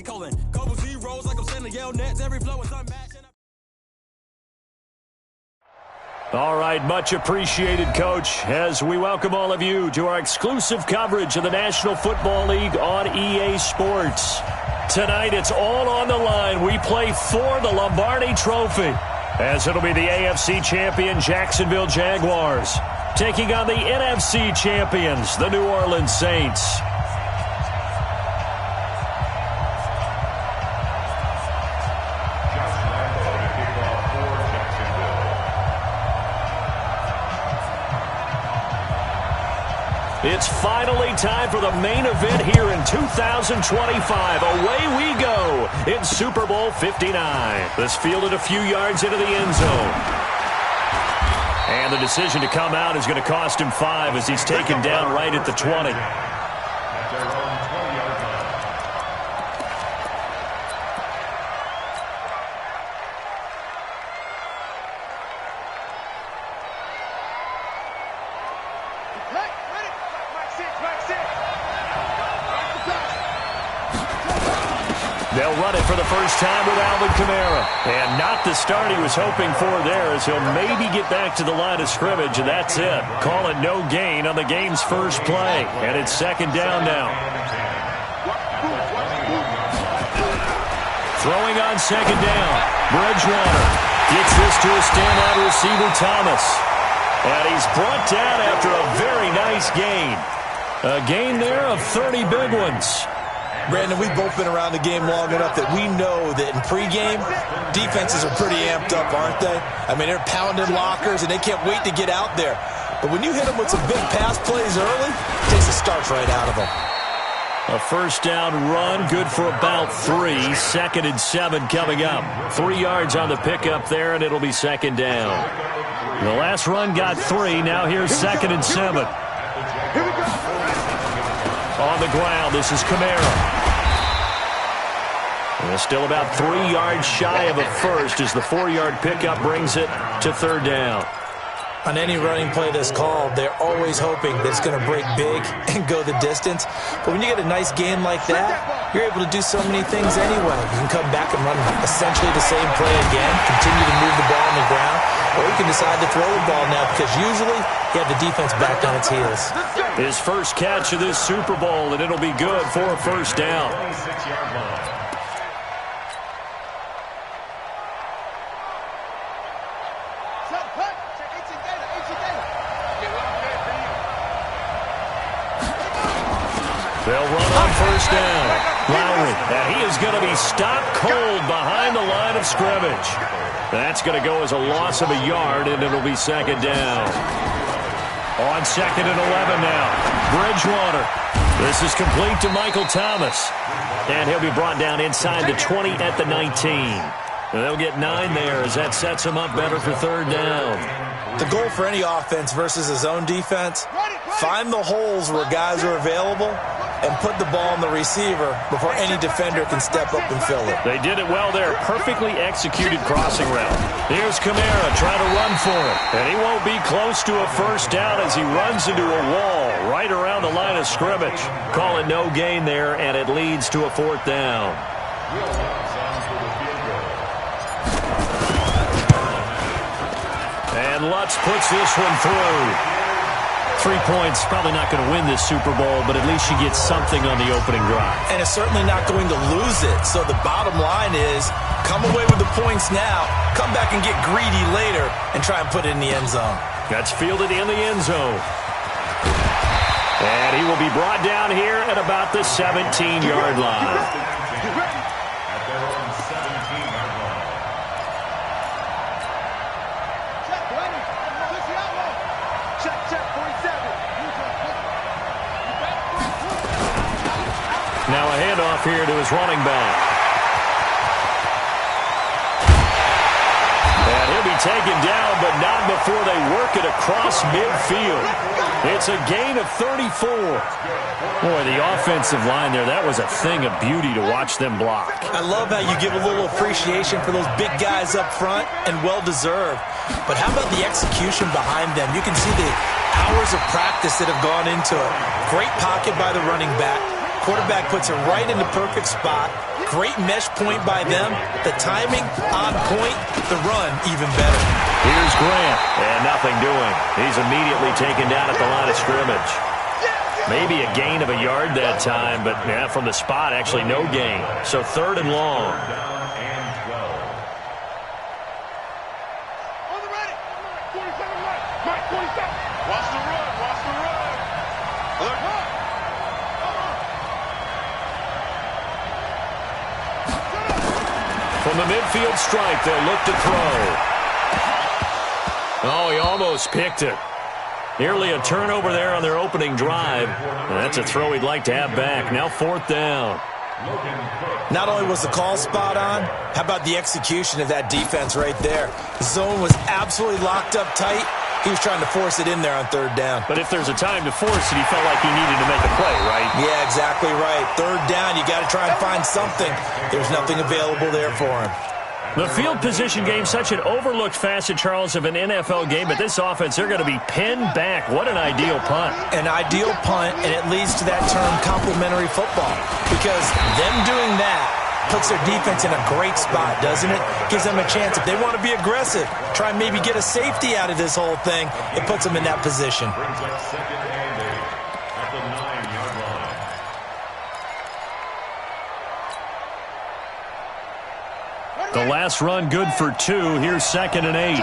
semicolon. Couple zeros like I'm sending yell nets. Every flow is unmatched. All right, much appreciated, Coach, as we welcome all of you to our exclusive coverage of the National Football League on EA Sports. Tonight, it's all on the line. We play for the Lombardi Trophy, as it'll be the AFC champion Jacksonville Jaguars taking on the NFC champions, the New Orleans Saints. It's finally time for the main event here in 2025. Away we go in Super Bowl 59. This fielded a few yards into the end zone. And the decision to come out is going to cost him 5 as he's taken down right at the 20. They'll run it for the first time with Alvin Kamara. And not the start he was hoping for there, as he'll maybe get back to the line of scrimmage, and that's it. Call it no gain on the game's first play. And it's second down now. Throwing on second down. Bridgewater gets this to a standout receiver, Thomas. And he's brought down after a very nice gain. A gain there of 30 big ones. Brandon, we've both been around the game long enough that we know that in pregame, defenses are pretty amped up, aren't they? I mean, they're pounding lockers, and they can't wait to get out there. But when you hit them with some big pass plays early, it takes the starch right out of them. A first down run, good for about 3. 2nd and 7 coming up. 3 yards on the pickup there, and it'll be second down. The last run got 3. Now here's 2nd and 7. On the ground, this is Kamara. And still about 3 yards shy of a first as the 4-yard pickup brings it to 3rd down. On any running play that's called, they're always hoping that it's going to break big and go the distance. But when you get a nice gain like that, you're able to do so many things anyway. You can come back and run essentially the same play again, continue to move the ball on the ground, or you can decide to throw the ball now because usually you have the defense back on its heels. His first catch of this Super Bowl, and it'll be good for a first down. They'll run on first down. Lowry, and he is going to be stopped cold behind the line of scrimmage. That's going to go as a loss of a yard, and it'll be second down. On 2nd and 11 now. Bridgewater. This is complete to Michael Thomas. And he'll be brought down inside the 20 at the 19. And they'll get 9 there as that sets him up better for 3rd down. The goal for any offense versus his own defense, find the holes where guys are available and put the ball on the receiver before any defender can step up and fill it. They did it well there. Perfectly executed crossing route. Here's Kamara trying to run for it. And he won't be close to a first down as he runs into a wall right around the line of scrimmage. Call it no gain there, and it leads to a 4th down. And Lutz puts this one through. 3 points, probably not going to win this Super Bowl, but at least you get something on the opening drive. And it's certainly not going to lose it. So the bottom line is, come away with the points now, come back and get greedy later, and try and put it in the end zone. That's fielded in the end zone. And he will be brought down here at about the 17-yard line. Now a handoff here to his running back. And he'll be taken down, but not before they work it across midfield. It's a gain of 34. Boy, the offensive line there, that was a thing of beauty to watch them block. I love how you give a little appreciation for those big guys up front, and well-deserved. But how about the execution behind them? You can see the hours of practice that have gone into it. Great pocket by the running back. Quarterback puts it right in the perfect spot. Great mesh point by them. The timing, on point. The run, even better. Here's Grant, and nothing doing. He's immediately taken down at the line of scrimmage. Maybe a gain of a yard that time, but yeah, from the spot, actually no gain. So 3rd and long. From the midfield stripe, they'll look to throw. Oh, he almost picked it. Nearly a turnover there on their opening drive. And that's a throw he'd like to have back. Now 4th down. Not only was the call spot on, how about the execution of that defense right there? The zone was absolutely locked up tight. He was trying to force it in there on 3rd down. But if there's a time to force it, he felt like he needed to make a play, right? Yeah, exactly right. 3rd down, you got to try and find something. There's nothing available there for him. The field position game, such an overlooked facet, Charles, of an NFL game, but this offense, they're going to be pinned back. What an ideal punt. An ideal punt, and it leads to that term complementary football. Because them doing that puts their defense in a great spot, doesn't it? Gives them a chance. If they want to be aggressive, try and maybe get a safety out of this whole thing, it puts them in that position. The last run good for 2. Here's 2nd and 8.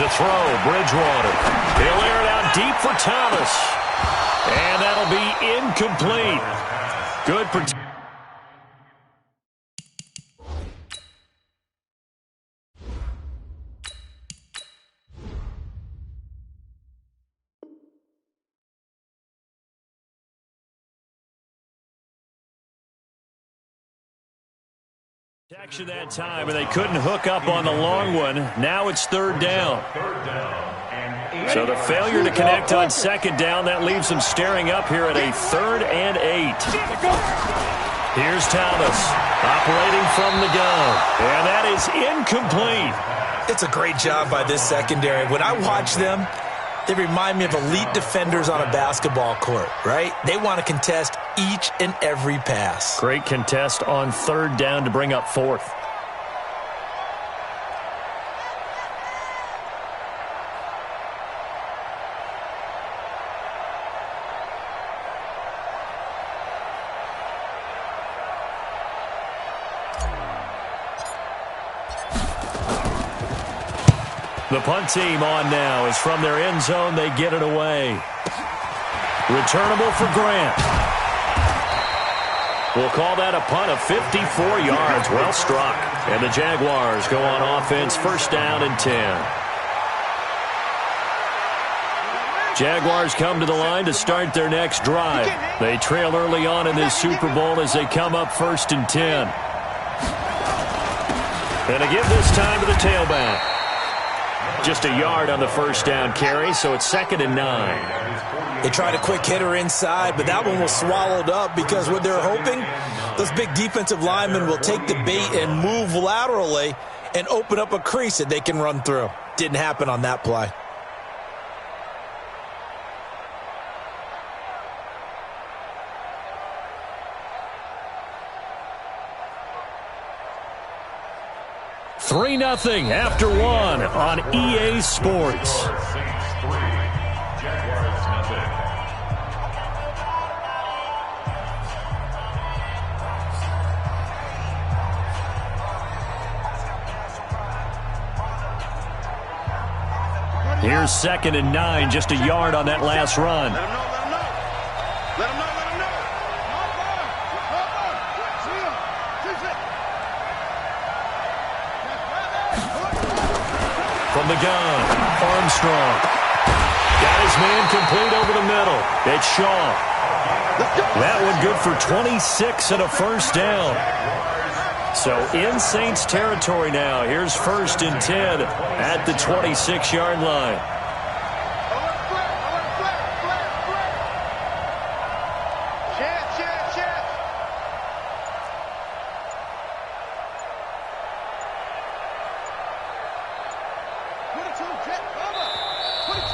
To throw, Bridgewater. He'll air it out deep for Thomas. And that'll be incomplete. Good protection. Protection that time, and they couldn't hook up on the long one. Now it's 3rd down. So the failure to connect on 2nd down, that leaves them staring up here at a 3rd and 8. Here's Thomas, operating from the gun, and that is incomplete. It's a great job by this secondary. When I watch them, they remind me of elite defenders on a basketball court, right? They want to contest each and every pass. Great contest on 3rd down to bring up 4th. The punt team on now is from their end zone. They get it away. Returnable for Grant. We'll call that a punt of 54 yards. Well struck. And the Jaguars go on offense, 1st down and 10. Jaguars come to the line to start their next drive. They trail early on in this Super Bowl as they come up 1st and 10. And to give this time to the tailback. Just a yard on the 1st down carry, so it's 2nd and 9. They tried a quick hitter inside, but that one was swallowed up because what they're hoping, those big defensive linemen will take the bait and move laterally and open up a crease that they can run through. Didn't happen on that play. Three 3-0 after 1 on EA Sports. Here's 2nd and 9, just a yard on that last run. Let him know. From the gun, Armstrong. Got his man complete over the middle. It's Shaw. That one good for 26 and a 1st down. So in Saints territory now. Here's 1st and 10 at the 26-yard line.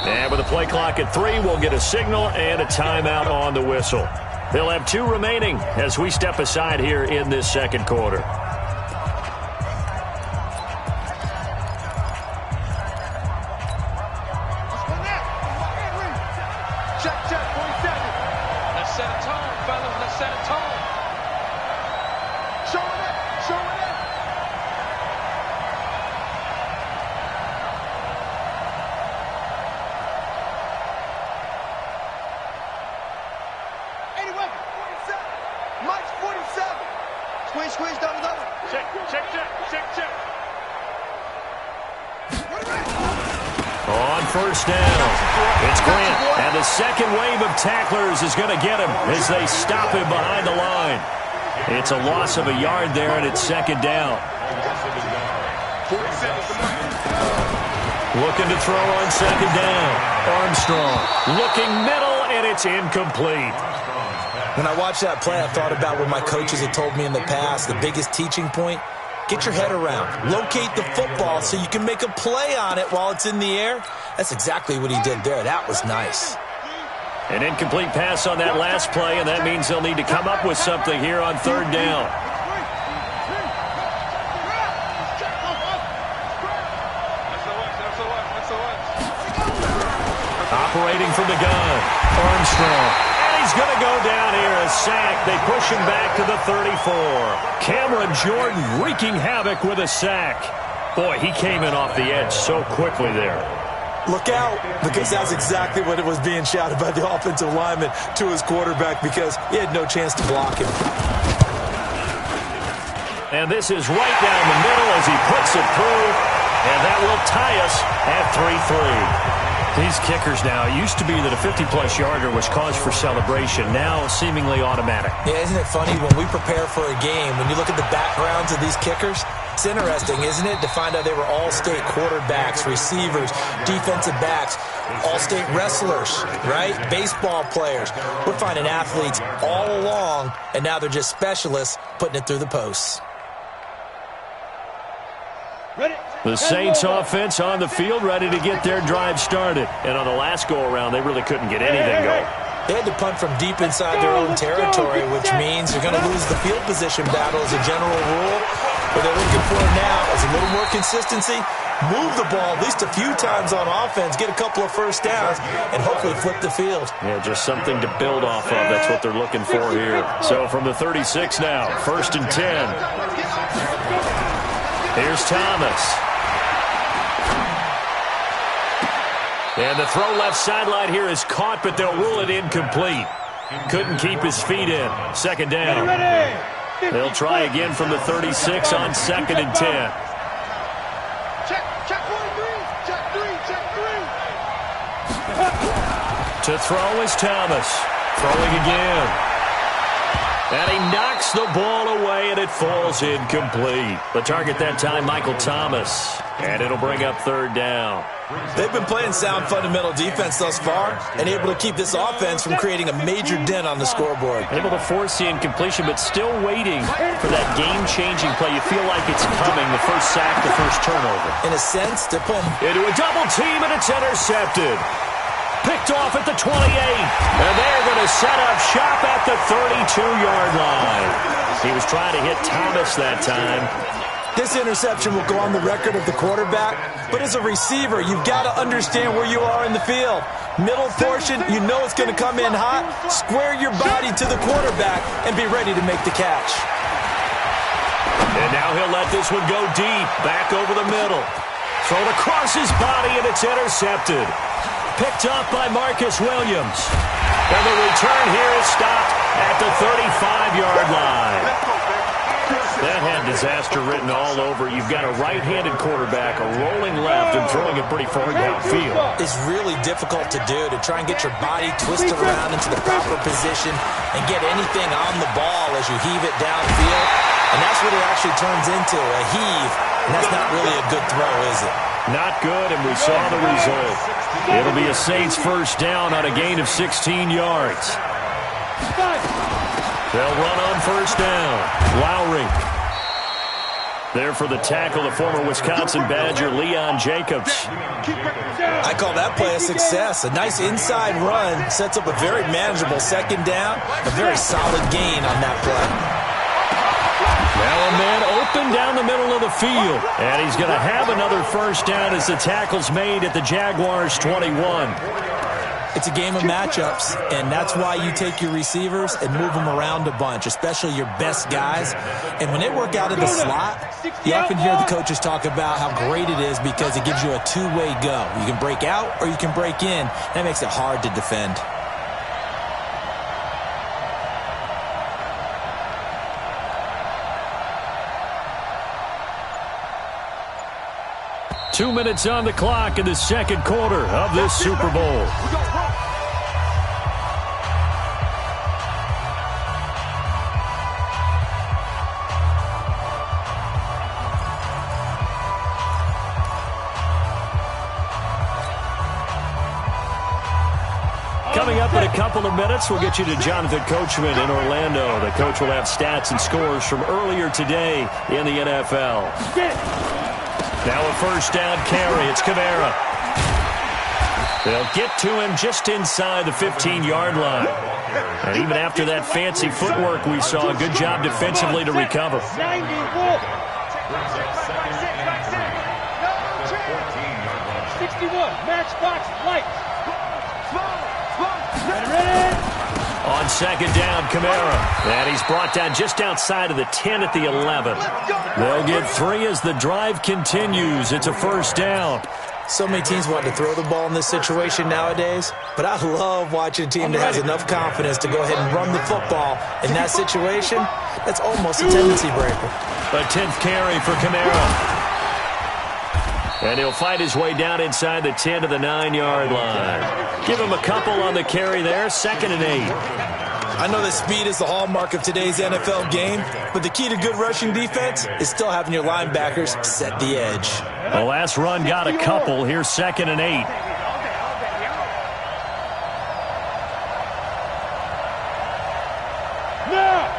And with the play clock at 3. We'll get a signal and a timeout on the whistle. They'll have 2 remaining as we step aside here in this second quarter. On first down, it's Grant, and the second wave of tacklers is going to get him as they stop him behind the line. It's a loss of a yard there, and it's second down. Looking to throw on second down. Armstrong looking middle, and it's incomplete. When I watched that play, I thought about what my coaches had told me in the past. The biggest teaching point: get your head around. Locate the football so you can make a play on it while it's in the air. That's exactly what he did there. That was nice. An incomplete pass on that last play, and that means they'll need to come up with something here on third down. Operating from the gun, Armstrong. He's going to go down here, a sack. They push him back to the 34. Cameron Jordan wreaking havoc with a sack. Boy, he came in off the edge so quickly there. Look out, because that's exactly what it was being shouted by the offensive lineman to his quarterback, because he had no chance to block him. And this is right down the middle as he puts it through, and that will tie us at 3-3. These kickers now, it used to be that a 50-plus yarder was cause for celebration, now seemingly automatic. Yeah, isn't it funny when we prepare for a game, when you look at the backgrounds of these kickers? It's interesting, isn't it, to find out they were all-state quarterbacks, receivers, defensive backs, all-state wrestlers, right? Baseball players. We're finding athletes all along, and now they're just specialists putting it through the posts. The Saints offense on the field, ready to get their drive started. And on the last go-around, they really couldn't get anything going. They had to punt from deep inside their own territory, which means they're going to lose the field position battle as a general rule. What they're looking for now is a little more consistency, move the ball at least a few times on offense, get a couple of first downs, and hopefully flip the field. Yeah, just something to build off of. That's what they're looking for here. So from the 36 now, 1st and 10. Here's Thomas. And the throw left sideline here is caught, but they'll rule it incomplete. Couldn't keep his feet in. Second down. They'll try again from the 36 on 2nd and 10. Check 1-3. Check 3. To throw is Thomas. Throwing again. And he knocks the ball away, and it falls incomplete. The target that time, Michael Thomas. And it'll bring up 3rd down. They've been playing sound fundamental defense thus far and able to keep this offense from creating a major dent on the scoreboard. Able to force the incompletion, but still waiting for that game-changing play. You feel like it's coming, the first sack, the first turnover. In a sense, they're playing into a double team, and it's intercepted. Picked off at the 28, and they're going to set up shop at the 32-yard line. He was trying to hit Thomas that time. This interception will go on the record of the quarterback, but as a receiver, you've got to understand where you are in the field. Middle portion, you know it's going to come in hot. Square your body to the quarterback and be ready to make the catch. And now he'll let this one go deep, back over the middle. Thrown across his body, and it's intercepted. Picked up by Marcus Williams. And the return here is stopped at the 35-yard line. That had disaster written all over. You've got a right-handed quarterback, a rolling left, and throwing it pretty far downfield. It's really difficult to do, to try and get your body twisted around into the proper position and get anything on the ball as you heave it downfield. And that's what it actually turns into, a heave. And that's not really a good throw, is it? Not good, and we saw the result. It'll be a Saints first down on a gain of 16 yards. They'll run on first down. Lowry. There for the tackle, the former Wisconsin Badger, Leon Jacobs. I call that play a success. A nice inside run sets up a very manageable second down. A very solid gain on that play. Now a man open down the middle of the field. And he's going to have another first down as the tackle's made at the Jaguars' 21. It's a game of matchups, and that's why you take your receivers and move them around a bunch, especially your best guys. And when they work out of the slot, you often hear the coaches talk about how great it is because it gives you a two-way go. You can break out or you can break in. That makes it hard to defend. Two minutes on the clock in the second quarter of this Super Bowl. Coming up in a couple of minutes, we'll get you to Jonathan Coachman in Orlando. The coach will have stats and scores from earlier today in the NFL. Now a first down carry. It's Kamara. They'll get to him just inside the 15-yard line. And even after that fancy footwork we saw, a good job defensively to recover. 61, matchbox, lights. On second down, Kamara. And he's brought down just outside of the 10 at the 11. They'll get 3 as the drive continues. It's a first down. So many teams want to throw the ball in this situation nowadays, but I love watching a team that has enough confidence to go ahead and run the football. In that situation, that's almost a tendency breaker. A 10th carry for Kamara. And he'll fight his way down inside the 10 to the 9-yard line. Give him a couple on the carry there, 2nd and 8. I know that speed is the hallmark of today's NFL game, but the key to good rushing defense is still having your linebackers set the edge. The last run got a couple. Here's 2nd and 8. Now,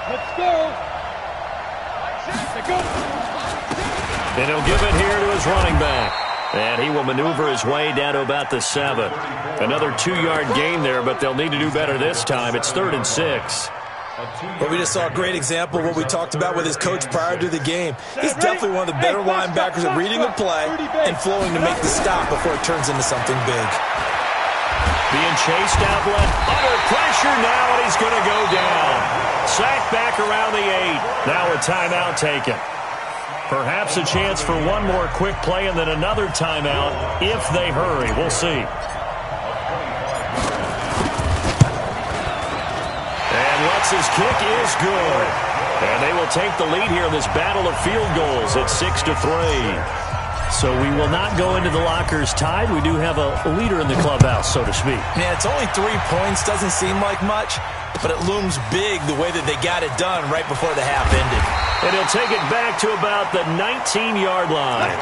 let's go. And he'll give it here to his running back. And he will maneuver his way down to about the 7. Another 2-yard gain there, but they'll need to do better this time. It's 3rd and 6. But we just saw a great example of what we talked about with his coach prior to the game. He's definitely one of the better linebackers at reading the play and flowing to make the stop before it turns into something big. Being chased outlet, under pressure now, and he's going to go down. Sacked back around the 8. Now a timeout taken. Perhaps a chance for one more quick play and then another timeout if they hurry. We'll see. And Lutz's kick is good. And they will take the lead here in this battle of field goals at 6-3. So we will not go into the lockers tied. We do have a leader in the clubhouse, so to speak. Man, it's only 3 points. Doesn't seem like much, but it looms big the way that they got it done right before the half ended. And he'll take it back to about the 19-yard line.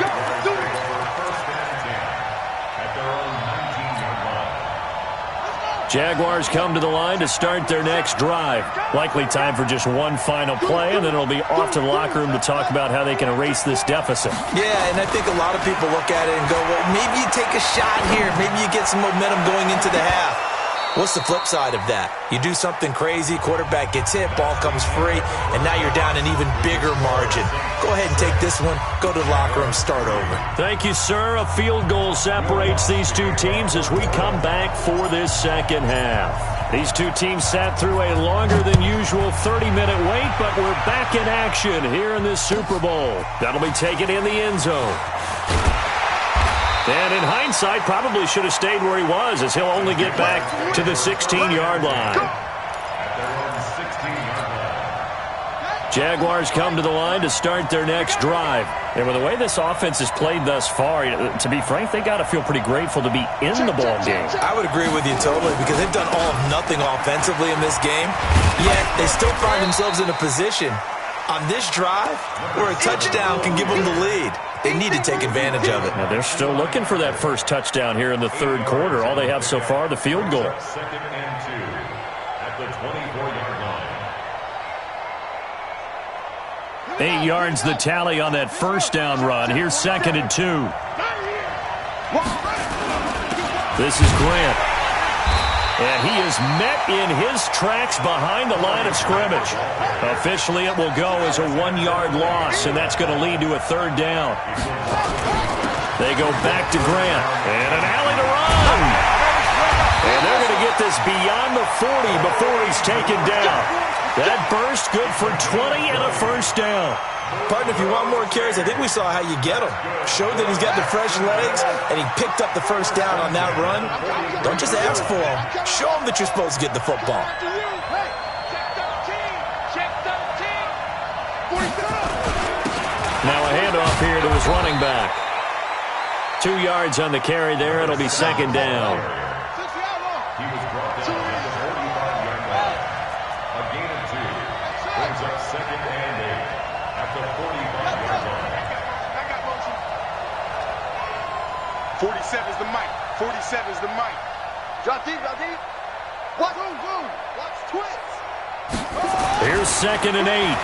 Jaguars come to the line to start their next drive. Likely time for just one final play, and then it'll be off to the locker room to talk about how they can erase this deficit. Yeah, and I think a lot of people look at it and go, well, maybe you take a shot here. Maybe you get some momentum going into the half. What's the flip side of that? You do something crazy, quarterback gets hit, ball comes free, and now you're down an even bigger margin. Go ahead and take this one, go to the locker room, start over. Thank you, sir. A field goal separates these two teams as we come back for this second half. These two teams sat through a longer than usual 30-minute wait, but we're back in action here in this Super Bowl. That'll be taken in the end zone. And in hindsight, probably should have stayed where he was, as he'll only get back to the 16-yard line. Jaguars come to the line to start their next drive. And with the way this offense has played thus far, to be frank, they got to feel pretty grateful to be in the ball game. I would agree with you totally, because they've done all of nothing offensively in this game, yet they still find themselves in a position on this drive where a touchdown can give them the lead. They need to take advantage of it. Now they're still looking for that first touchdown here in the third quarter. All they have so far, the field goal. 2nd and 2 at the 24-yard line. 8 yards the tally on that first down run. Here's 2nd and 2. This is Grant. And he is met in his tracks behind the line of scrimmage. Officially, it will go as a 1-yard loss, and that's going to lead to a 3rd down. They go back to Grant. And an alley to run. And they're going to get this beyond the 40 before he's taken down. That burst good for 20 and a 1st down. Partner, if you want more carries, I think we saw how you get him. Showed that he's got the fresh legs, and he picked up the 1st down on that run. Don't just ask for him. Show him that you're supposed to get the football. Now a handoff here to his running back. 2 yards on the carry there. It'll be 2nd down. He was brought down at the 45-yard line. A gain of 2. Brings up 2nd and 8 at the 45-yard line. 47 is the mic. 47 is the mic. Drop deep, drop deep. Watch, watch twist. Here's 2nd and 8.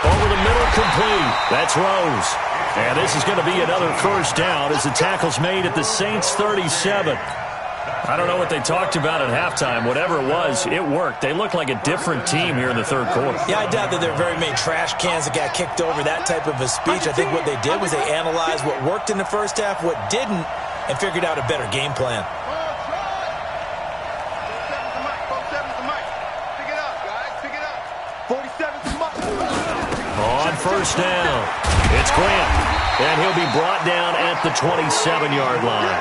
Over the middle, complete. That's Rose. And this is going to be another 1st down as the tackle's made at the Saints' 37. I don't know what they talked about at halftime. Whatever it was, it worked. They look like a different team here in the 3rd quarter. Yeah, I doubt that there are very many trash cans that got kicked over, that type of a speech. I think what they did was they analyzed what worked in the first half, what didn't, and figured out a better game plan. 1st down. It's Grant. And he'll be brought down at the 27-yard line.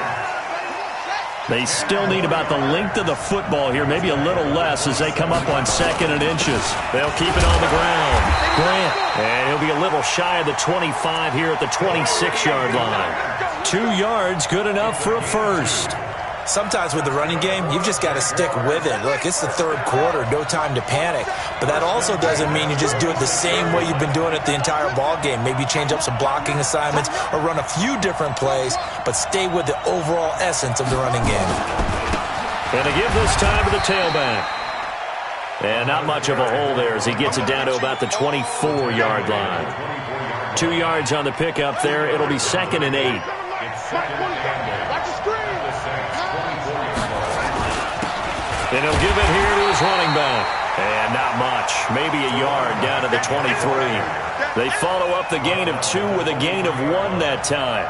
They still need about the length of the football here, maybe a little less as they come up on 2nd and inches. They'll keep it on the ground. Grant. And he'll be a little shy of the 25 here at the 26-yard line. 2 yards, good enough for a 1st. Sometimes with the running game, you've just got to stick with it. Look, it's the 3rd quarter, no time to panic. But that also doesn't mean you just do it the same way you've been doing it the entire ball game. Maybe change up some blocking assignments or run a few different plays, but stay with the overall essence of the running game. And to give this time to the tailback. And not much of a hole there as he gets it down to about the 24-yard line. 2 yards on the pickup there. It'll be 2nd and 8. And he'll give it here to his running back. And not much. Maybe a yard down to the 23. They follow up the gain of 2 with a gain of 1 that time.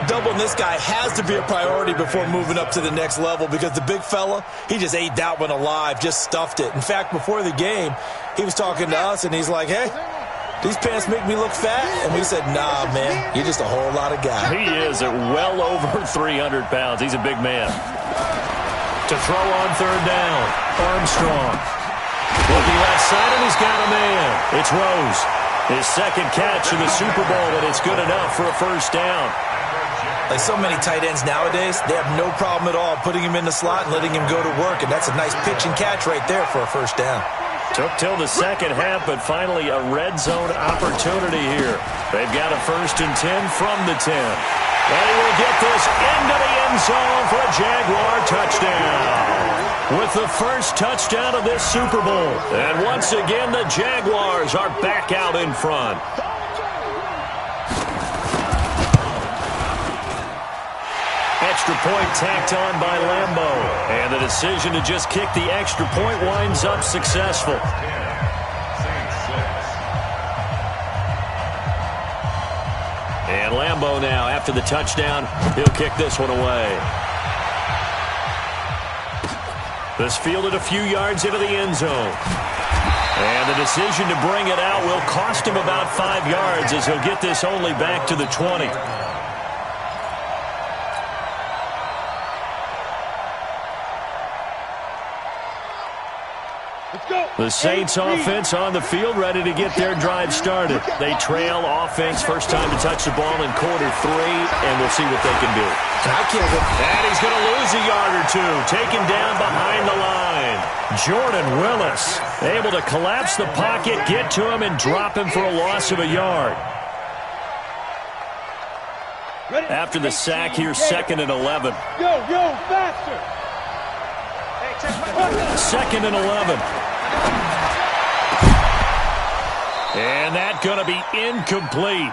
Doubling this guy has to be a priority before moving up to the next level because the big fella, he just ate that one alive, just stuffed it. In fact, before the game, he was talking to us, and he's like, hey, these pants make me look fat? And we said, nah, man, you're just a whole lot of guy. He is at well over 300 pounds. He's a big man. To throw on 3rd down, Armstrong. Looking left side, and he's got a man. It's Rose. His 2nd catch of the Super Bowl, and it's good enough for a 1st down. Like so many tight ends nowadays, they have no problem at all putting him in the slot and letting him go to work, and that's a nice pitch and catch right there for a 1st down. Took till the 2nd half, but finally a red zone opportunity here. They've got a 1st and 10 from the 10. They will get this into the end zone for a Jaguar touchdown. With the 1st touchdown of this Super Bowl. And once again, the Jaguars are back out in front. Extra point tacked on by Lambeau. And the decision to just kick the extra point winds up successful. And Lambeau now, after the touchdown, he'll kick this one away. This fielded a few yards into the end zone. And the decision to bring it out will cost him about 5 yards as he'll get this only back to the 20. The Saints offense on the field, ready to get their drive started. They trail offense, first time to touch the ball in quarter 3, and we'll see what they can do. And he's going to lose a yard or 2, taken down behind the line. Jordan Willis able to collapse the pocket, get to him, and drop him for a loss of a yard. After the sack, here's 2nd and 11. Yo, faster. 2nd and 11. And that's going to be incomplete.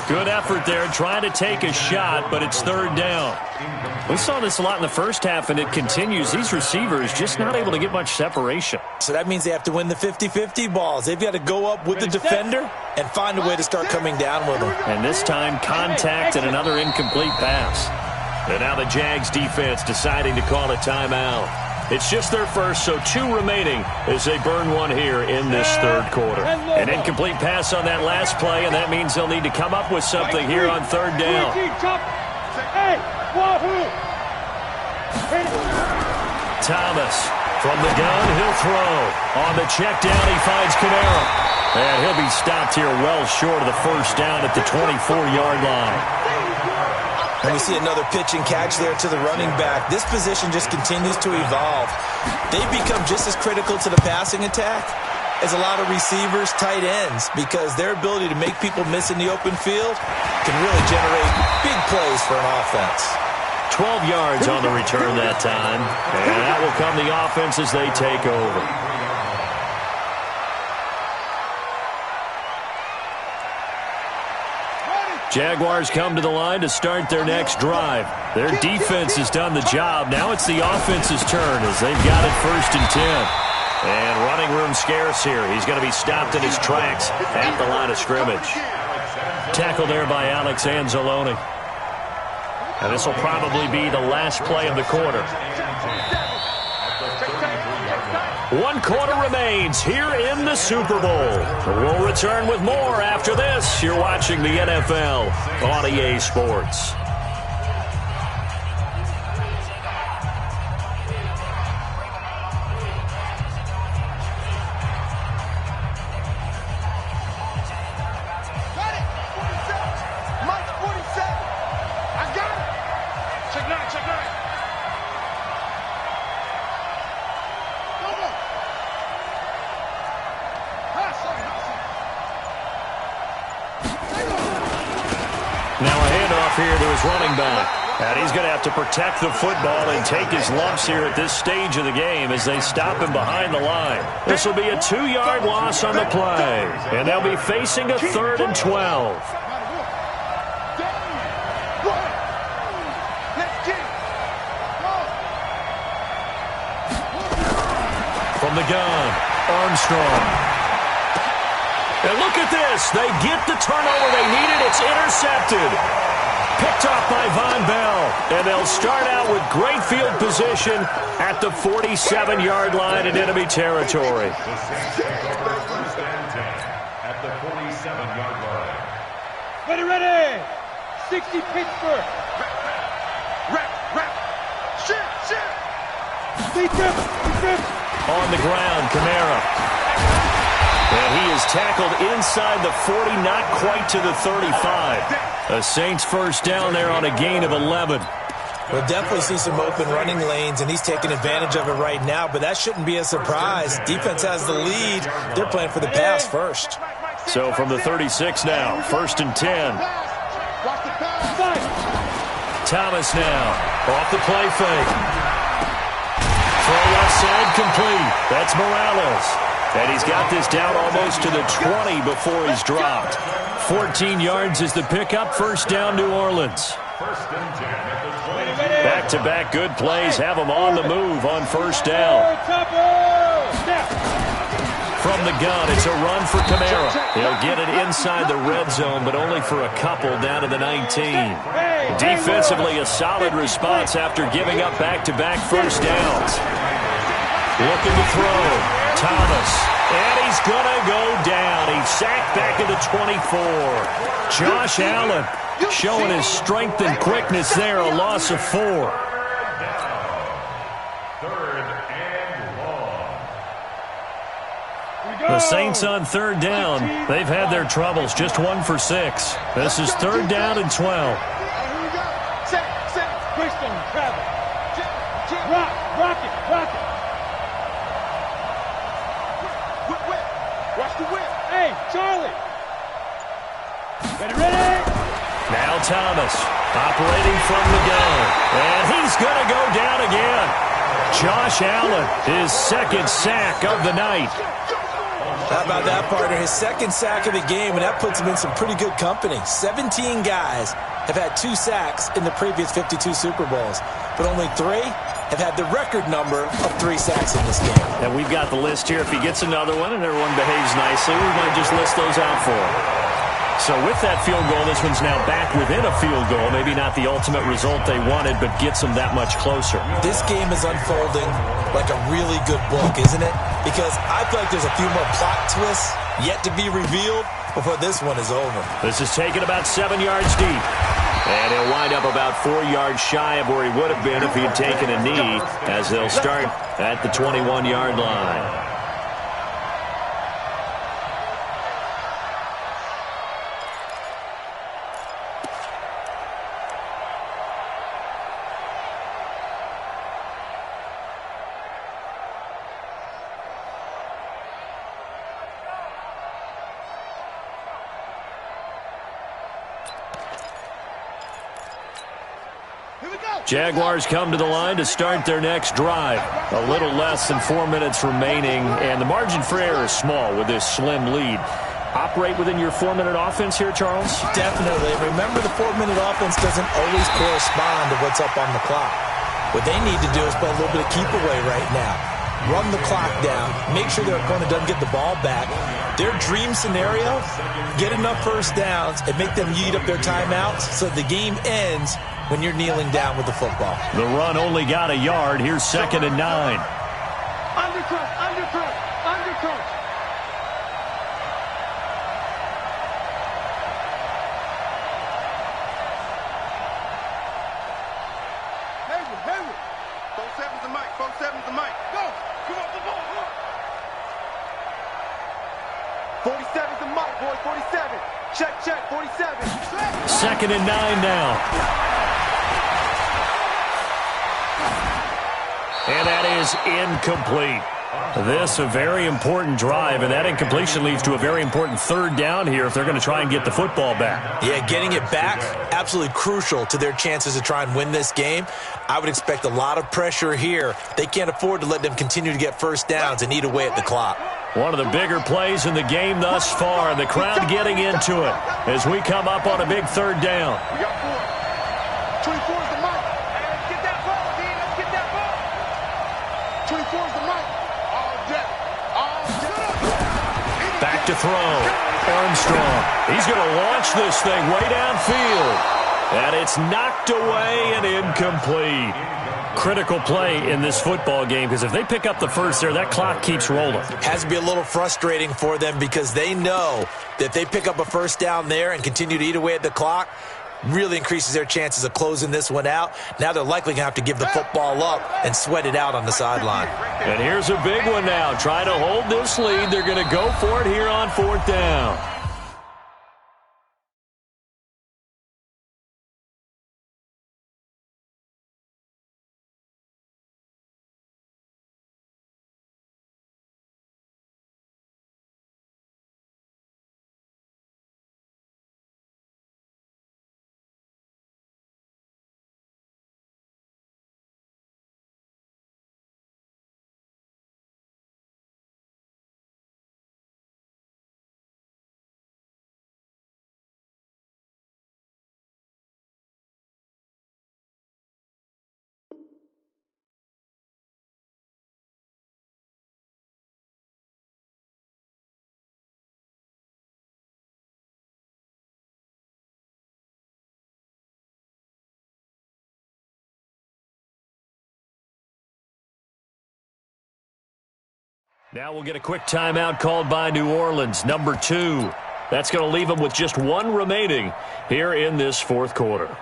Good effort there trying to take a shot, but it's third down. We saw this a lot in the first half, and it continues. These receivers just not able to get much separation. So that means they have to win the 50-50 balls. They've got to go up with the defender and find a way to start coming down with them. And this time, contact and another incomplete pass. And now the Jags defense deciding to call a timeout. It's just their first, so 2 remaining as they burn one here in this third quarter. An incomplete pass on that last play, and that means they'll need to come up with something here on third down. Thomas from the gun, he'll throw. On the check down, he finds Kamara. And he'll be stopped here well short of the first down at the 24-yard line. And we see another pitch and catch there to the running back. This position just continues to evolve. They've become just as critical to the passing attack as a lot of receivers, tight ends, because their ability to make people miss in the open field can really generate big plays for an offense. 12 yards on the return that time. And that will come the offense as they take over. Jaguars come to the line to start their next drive. Their defense has done the job. Now it's the offense's turn as they've got it 1st and 10. And running room scarce here. He's going to be stopped in his tracks at the line of scrimmage. Tackled there by Alex Anzalone. And this will probably be the last play of the quarter. 1 quarter remains here in the Super Bowl. We'll return with more after this. You're watching the NFL on EA Sports. Here to his running back. And he's going to have to protect the football and take his lumps here at this stage of the game as they stop him behind the line. This will be a 2-yard loss on the play. And they'll be facing a 3rd and 12. From the gun, Armstrong. And look at this. They get the turnover they needed. It's intercepted. Picked off by Von Bell, and they'll start out with great field position at the 47-yard line in enemy territory. At the 47-yard line. Ready. 60 Pittsburgh. Rap. Shit. On the ground, Kamara. And he is tackled inside the 40, not quite to the 35. A Saints first down there on a gain of 11. We'll definitely see some open running lanes, and he's taking advantage of it right now, but that shouldn't be a surprise. Defense has the lead. They're playing for the pass first. So from the 36 now, 1st and 10. Thomas now, off the play fake. Throw left side complete. That's Morales. And he's got this down almost to the 20 before he's dropped. 14 yards is the pickup. First down, New Orleans. Back-to-back good plays have him on the move on first down. From the gun, it's a run for Kamara. He'll get it inside the red zone, but only for a couple down to the 19. Defensively, a solid response after giving up back-to-back first downs. Looking to throw. Thomas. And he's going to go down. He's sacked back at the 24. Josh Allen showing his strength and quickness there, a loss of 4. The Saints on third down. They've had their troubles, just 1 for 6. This is 3rd down and 12. Rock it. Watch the whip. Hey, Charlie. Ready. Now Thomas operating from the gun. And he's going to go down again. Josh Allen, his 2nd sack of the night. How about that, partner? His second sack of the game, and that puts him in some pretty good company. 17 guys have had 2 sacks in the previous 52 Super Bowls, but only 3 have had the record number of 3 sacks in this game. And we've got the list here. If he gets another one and everyone behaves nicely, we might just list those out for him. So with that field goal, this one's now back within a field goal. Maybe not the ultimate result they wanted, but gets them that much closer. This game is unfolding like a really good book, isn't it? Because I feel like there's a few more plot twists yet to be revealed before this one is over. This is taken about 7 yards deep. And he'll wind up about 4 yards shy of where he would have been if he had taken a knee, as they'll start at the 21-yard line. Jaguars come to the line to start their next drive. A little less than 4 minutes remaining, and the margin for error is small with this slim lead. Operate within your 4-minute offense here, Charles? Definitely. Remember, the 4-minute offense doesn't always correspond to what's up on the clock. What they need to do is play a little bit of keep away right now. Run the clock down. Make sure their opponent doesn't get the ball back. Their dream scenario, get enough first downs and make them eat up their timeouts so the game ends when you're kneeling down with the football. The run only got a yard. Here's 2nd and 9. Undercut, undercut, undercut. Hayward. 4-7's the mic. 4-7's the mic. Go. Come on, come on, come on. 47's the mic, boys. 47. Check, 47. 2nd and 9 now. And that is incomplete. This a very important drive, and that incompletion leads to a very important 3rd down here if they're going to try and get the football back. Yeah, getting it back, absolutely crucial to their chances to try and win this game. I would expect a lot of pressure here. They can't afford to let them continue to get first downs and eat away at the clock. One of the bigger plays in the game thus far, and the crowd getting into it as we come up on a big 3rd down. We got 4. 24's the mic. Hey, let's get that ball, D. Let's get that ball. 24's the mic. All day. All day. Back to throw. Armstrong. He's going to launch this thing way downfield. And it's knocked away and incomplete. Critical play in this football game, because if they pick up the first there, that clock keeps rolling. Has to be a little frustrating for them because they know that if they pick up a first down there and continue to eat away at the clock, really increases their chances of closing this one out. Now they're likely going to have to give the football up and sweat it out on the sideline. And here's a big one now. Try to hold this lead. They're going to go for it here on 4th down. Now we'll get a quick timeout called by New Orleans, number 2. That's going to leave them with just 1 remaining here in this 4th quarter.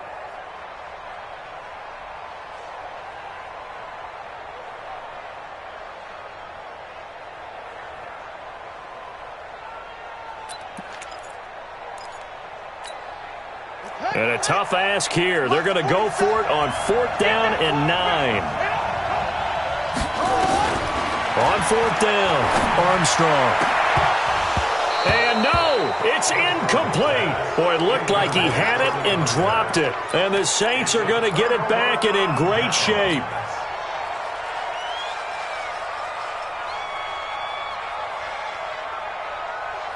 And a tough ask here. They're going to go for it on 4th down and 9. On 4th down, Armstrong. And no, it's incomplete. Boy, it looked like he had it and dropped it. And the Saints are going to get it back and in great shape.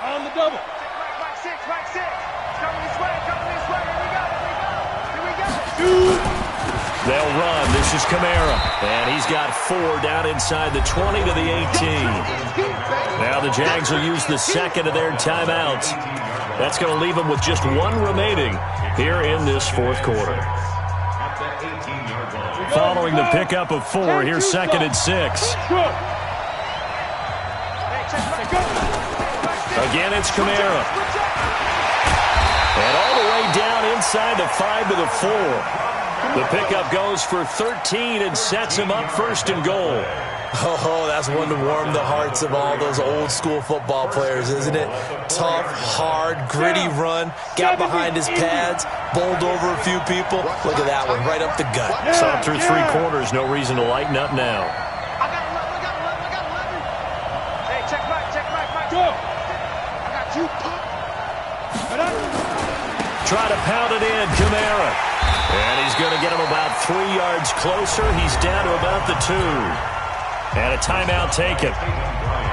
On the double. Right six. It's coming this way. Here we go. They'll run. This is Kamara. And he's got 4 down inside the 20 to the 18. Now the Jags will use the second of their timeouts. That's going to leave them with just 1 remaining here in this fourth quarter. Following the pickup of 4, here's 2nd and 6. Again, it's Kamara. And all the way down inside the 5 to the 4. The pickup goes for 13 and sets him up 1st and goal. Oh, that's one to warm the hearts of all those old-school football players, isn't it? Tough, hard, gritty run, got behind his pads, bowled over a few people. Look at that one, right up the gut. Saw through 3 quarters, no reason to lighten up now. I got 11. Hey, check Mike. Go. I got you, Pop. Try to pound it in, Kamara. And he's going to get him about 3 yards closer. He's down to about the 2. And a timeout taken.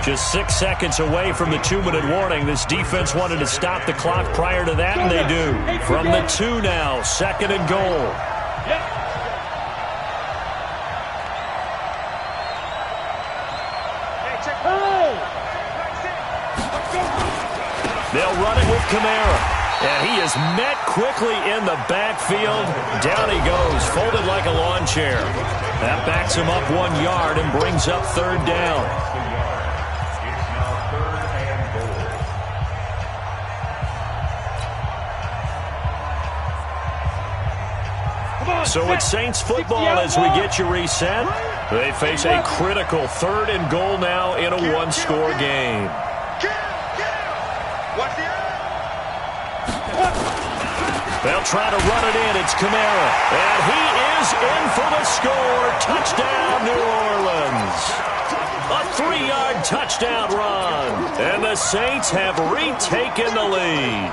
Just 6 seconds away from the 2-minute warning. This defense wanted to stop the clock prior to that, and they do. From the 2 now, 2nd and goal. They'll run it with Kamara. And he is met quickly in the backfield. Down he goes, folded like a lawn chair. That backs him up 1 yard and brings up 3rd down. So it's Saints football as we get you reset. They face a critical 3rd and goal now in a 1-score game. They'll try to run it in. It's Kamara. And he is in for the score. Touchdown, New Orleans. A 3-yard touchdown run. And the Saints have retaken the lead.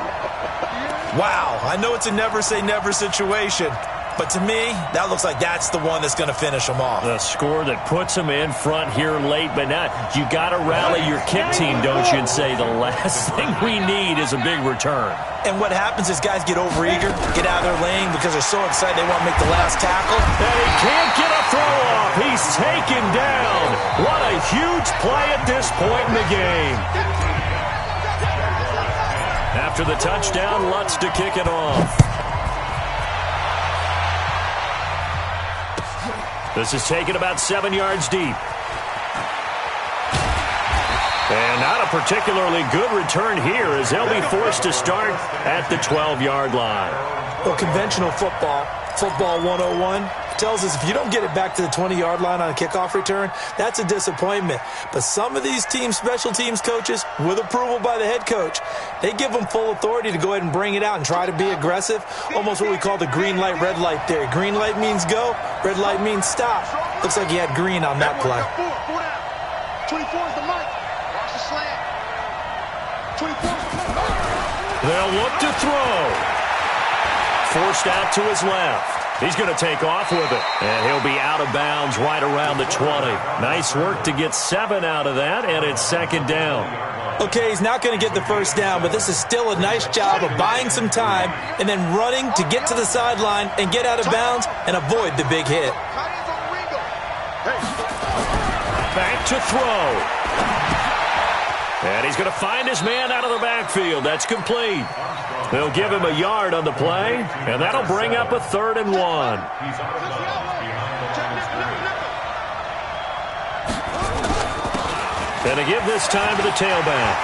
Wow, I know it's a never-say-never situation. But to me, that looks like that's the one that's going to finish them off. The score that puts them in front here late, but now you got to rally your kick team, don't you, and say the last thing we need is a big return. And what happens is guys get overeager, get out of their lane because they're so excited they want to make the last tackle. And he can't get a throw off. He's taken down. What a huge play at this point in the game. After the touchdown, Lutz to kick it off. This is taken about 7 yards deep. And not a particularly good return here as they'll be forced to start at the 12-yard line. Well, conventional football 101, tells us if you don't get it back to the 20-yard line on a kickoff return, that's a disappointment. But some of these teams, special teams coaches, with approval by the head coach, they give them full authority to go ahead and bring it out and try to be aggressive, almost what we call the green light, red light theory. Green light means go, red light means stop. Looks like he had green on that play. 24 is the mic. Watch the slant. 24 is the mic. They'll look to throw. Forced out to his left. He's going to take off with it. And he'll be out of bounds right around the 20. Nice work to get 7 out of that, and it's 2nd down. Okay, he's not going to get the first down, but this is still a nice job of buying some time and then running to get to the sideline and get out of bounds and avoid the big hit. Back to throw. And he's going to find his man out of the backfield. That's complete. They'll give him a yard on the play, and that'll bring up a 3rd and 1. And to give this time to the tailback.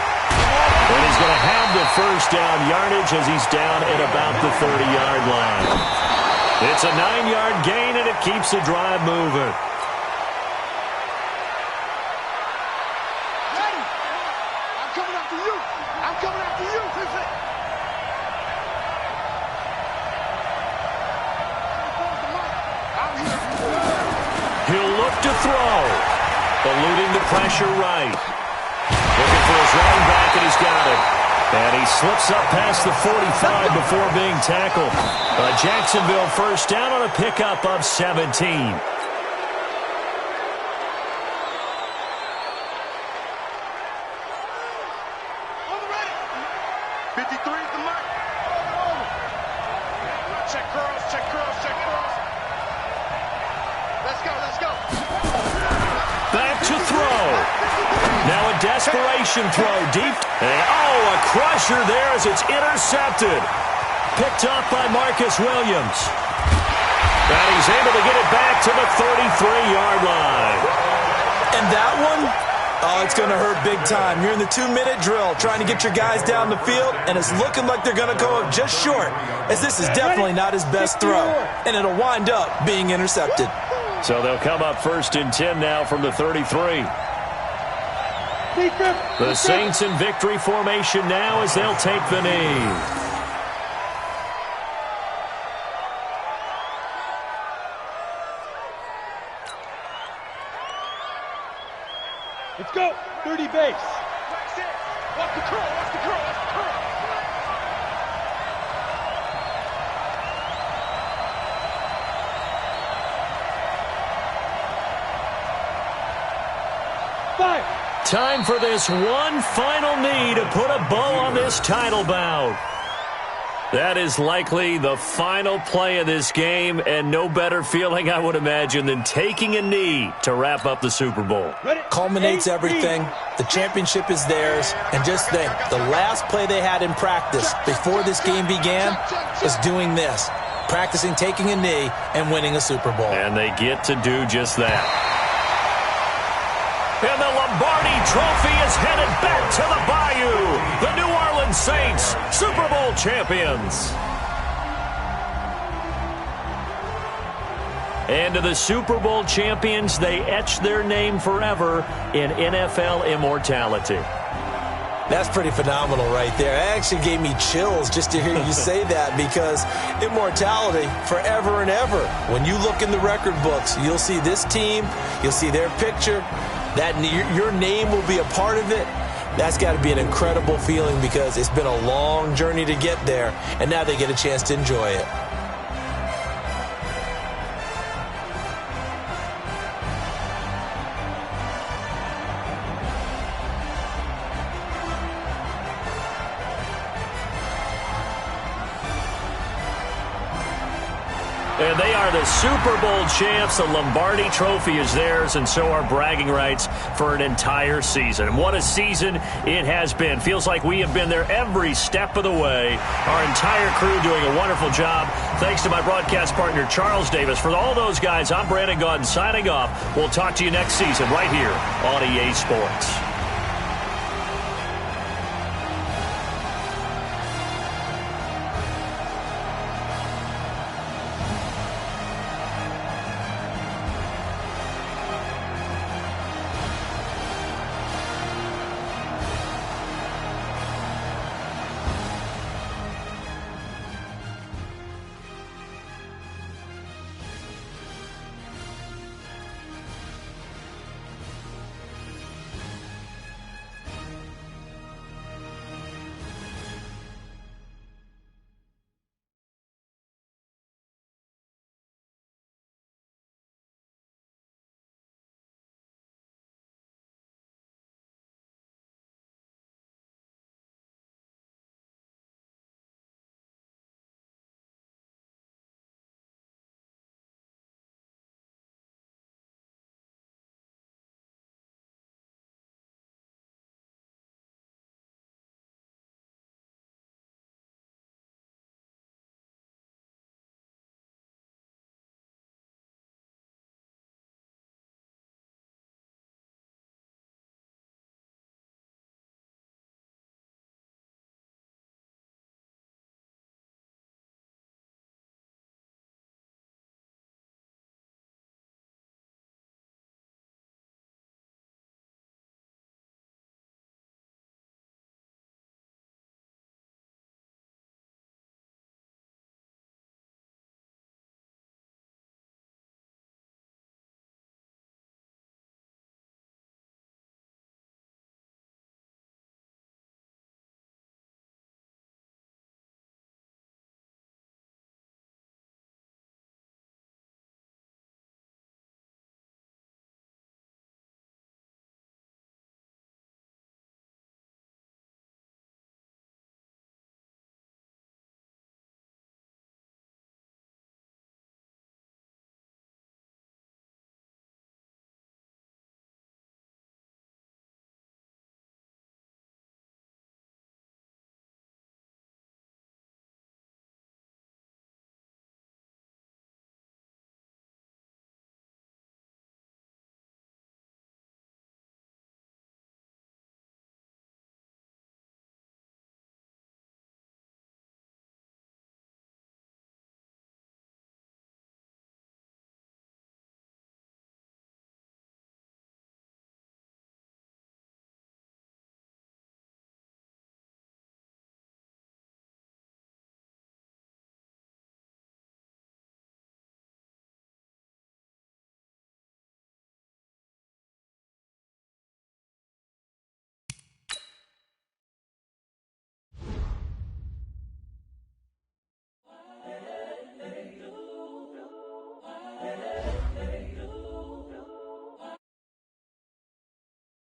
And he's going to have the first down yardage as he's down at about the 30-yard line. It's a 9-yard gain, and it keeps the drive moving. To throw. Eluding the pressure right. Looking for his running back, and he's got it. And he slips up past the 45 before being tackled. Jacksonville first down on a pickup of 17. 53 is the mic. Check curls, check curls, check curls. Let's go, let's go. Back to throw. Now a desperation throw deep. And, a crusher there as it's intercepted. Picked up by Marcus Williams. And he's able to get it back to the 33-yard line. And that one, it's going to hurt big time. You're in the 2-minute drill trying to get your guys down the field, and it's looking like they're going to go up just short, as this is definitely not his best throw, and it'll wind up being intercepted. So they'll come up 1st and 10 now from the 33. The Saints in victory formation now as they'll take the knee. Let's go. 30 base. Watch the curl, watch the curl, watch the curl. Time for this one final knee to put a bow on this title bout. That is likely the final play of this game, and no better feeling, I would imagine, than taking a knee to wrap up the Super Bowl. Culminates everything. The championship is theirs. And just think, the last play they had in practice before this game began was doing this, practicing taking a knee and winning a Super Bowl. And they get to do just that. And the Lombardi Trophy is headed back to the Bayou. The New Orleans Saints, Super Bowl champions. And to the Super Bowl champions, they etch their name forever in NFL immortality. That's pretty phenomenal right there. It actually gave me chills just to hear you say that, because immortality forever and ever. When you look in the record books, you'll see this team, you'll see their picture. That your name will be a part of it. That's got to be an incredible feeling, because it's been a long journey to get there, and now they get a chance to enjoy it. And they are the Super Bowl champs. The Lombardi Trophy is theirs, and so are bragging rights for an entire season. What a season it has been. Feels like we have been there every step of the way. Our entire crew doing a wonderful job. Thanks to my broadcast partner, Charles Davis. For all those guys, I'm Brandon Gaudin signing off. We'll talk to you next season right here on EA Sports.